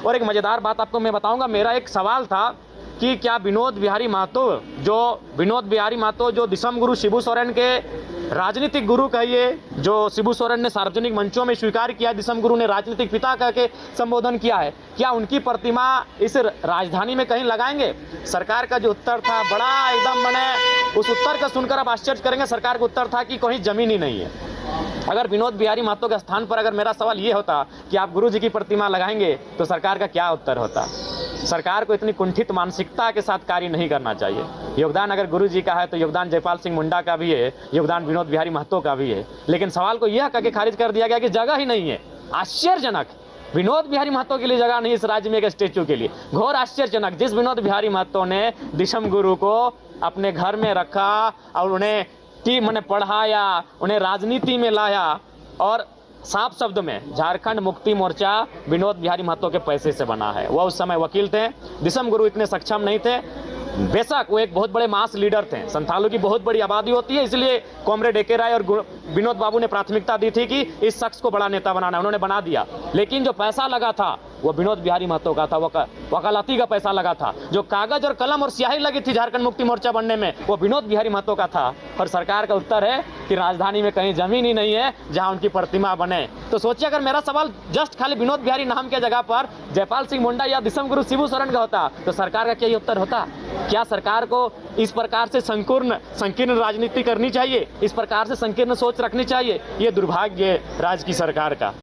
और एक मज़ेदार बात आपको मैं बताऊंगा, मेरा एक सवाल था कि क्या विनोद बिहारी महतो जो दिसम गुरु शिबू सोरेन के राजनीतिक गुरु कहिए, जो शिबू सोरेन ने सार्वजनिक मंचों में स्वीकार किया, दिसम गुरु ने राजनीतिक पिता कह के संबोधन किया है, क्या उनकी प्रतिमा इस राजधानी में कहीं लगाएंगे? सरकार का जो उत्तर था बड़ा एकदम मैंने उस उत्तर का सुनकर आप आश्चर्य करेंगे। सरकार का उत्तर था कि कहीं जमीन ही नहीं है। अगर विनोद बिहारी महतो के स्थान पर अगर मेरा सवाल ये होता कि आप गुरु जी की प्रतिमा लगाएंगे तो सरकार का क्या उत्तर होता? सरकार को इतनी कुंठित मानसिकता के साथ कार्य नहीं करना चाहिए। योगदान अगर गुरु जी का है तो योगदान जयपाल सिंह मुंडा का भी है, योगदान विनोद बिहारी महतो का भी है, लेकिन सवाल को यह कह के खारिज कर दिया गया कि जगह ही नहीं है। आश्चर्यजनक, विनोद बिहारी महतो के लिए जगह नहीं इस राज्य में एक स्टेचू के लिए। घोर आश्चर्यजनक, जिस विनोद बिहारी महतो ने दिसम गुरु को अपने घर में रखा और उन्हें मैंने पढ़ाया, उन्हें राजनीति में लाया, और साफ शब्द में झारखंड मुक्ति मोर्चा विनोद बिहारी महतो के पैसे से बना है। वह उस समय वकील थे, दिसम गुरु इतने सक्षम नहीं थे। बेशक वो एक बहुत बड़े मास लीडर थे, संथालों की बहुत बड़ी आबादी होती है, इसलिए कॉमरेड ए.के. राय और विनोद बाबू ने प्राथमिकता दी थी कि इस शख्स को बड़ा नेता बनाना, उन्होंने बना दिया। लेकिन जो पैसा लगा था वो विनोद बिहारी महतो का था, वकालती का पैसा लगा था। जो कागज और कलम और स्याही लगी थी झारखंड मुक्ति मोर्चा बनने में वो विनोद बिहारी महतो का था। और सरकार का उत्तर है कि राजधानी में कहीं जमीन ही नहीं है जहां उनकी प्रतिमा बने। तो सोचिए अगर मेरा सवाल जस्ट खाली विनोद बिहारी नाम के जगह पर जयपाल सिंह मुंडा या दिसम गुरु शिबू सोरेन का होता तो सरकार का क्या उत्तर होता? क्या सरकार को इस प्रकार से संकीर्ण राजनीति करनी चाहिए? इस प्रकार से संकीर्ण सोच रखनी चाहिए? ये दुर्भाग्य राज्य की सरकार का।